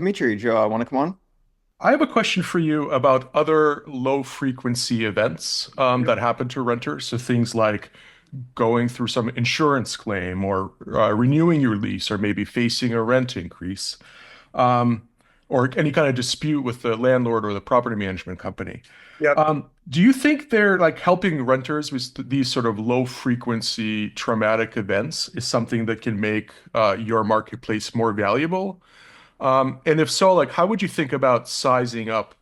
Dimitri, Joe, I want to come on. I have a question for you about other low frequency events Yep. that happen to renters. So things like going through some insurance claim or renewing your lease or maybe facing a rent increase um, or any kind of dispute with the landlord or the property management company. Yep. Do you think they're like helping renters with these sort of low frequency traumatic events is something that can make your marketplace more valuable? And if so, like, how would you think about sizing up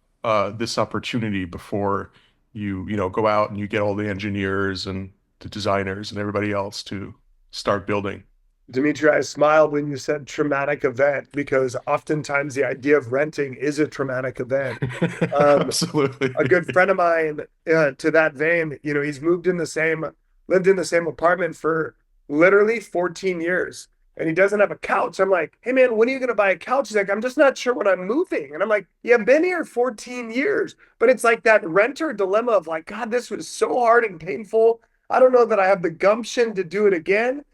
this opportunity before you go out and you get all the engineers and the designers and everybody else to start building? Dimitri, I smiled when you said traumatic event because oftentimes the idea of renting is a traumatic event. Um, a Absolutely. good friend of mine, to that vein, he's lived in the same apartment for literally 14 years and he doesn't have a couch. I'm like, hey man, when are you going to buy a couch? He's like, I'm just not sure when I'm moving. And I'm like, yeah, I've been here 14 years. But it's like that renter dilemma of like, God, this was so hard and painful. I don't know that I have the gumption to do it again.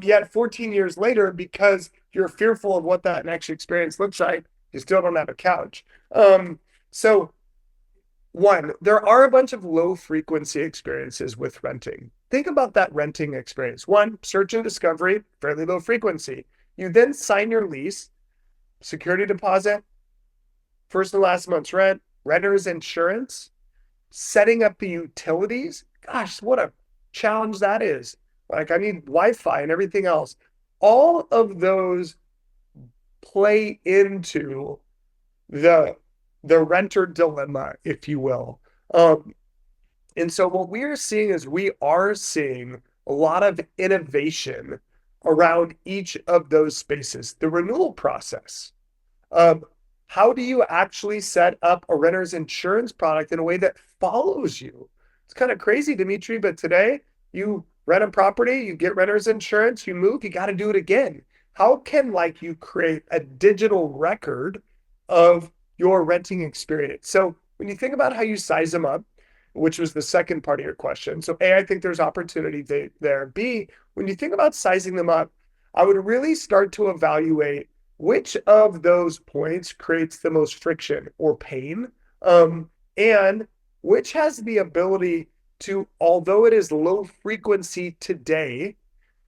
Yet 14 years later, because you're fearful of what that next experience looks like, you still don't have a couch. So one, there are a bunch of low frequency experiences with renting. Think about that renting experience. One, search and discovery, fairly low frequency. You then sign your lease, security deposit, first and last month's rent, renter's insurance, setting up the utilities. Gosh, what a challenge that is. Like, I need Wi Fi and everything else. All of those play into the the renter dilemma, if you will. Um, and so what we are seeing is we are seeing a lot of innovation around each of those spaces. The renewal process. Um, how do you actually set up a renter's insurance product in a way that follows you? It's kind of crazy, Dimitri, but today you rent a property, you get renter's insurance, you move, you got to do it again. How can like you create a digital record of your renting experience? So when you think about how you size them up, which was the second part of your question. So A, I think there's opportunity there. B, when you think about sizing them up, I would really start to evaluate which of those points creates the most friction or pain, and which has the ability to, although it is low frequency today,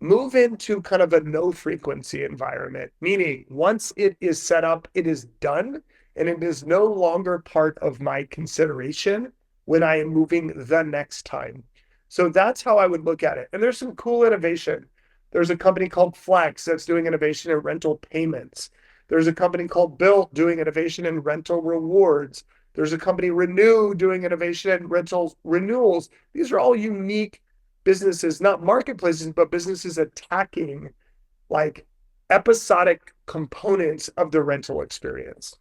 move into kind of a no frequency environment, meaning once it is set up, it is done and it is no longer part of my consideration when I am moving the next time. So that's how I would look at it. And there's some cool innovation. There's a company called Flex that's doing innovation in rental payments. There's a company called Built doing innovation in rental rewards. There's a company Renew doing innovation in rental renewals. These are all unique businesses, not marketplaces, but businesses attacking like episodic components of the rental experience.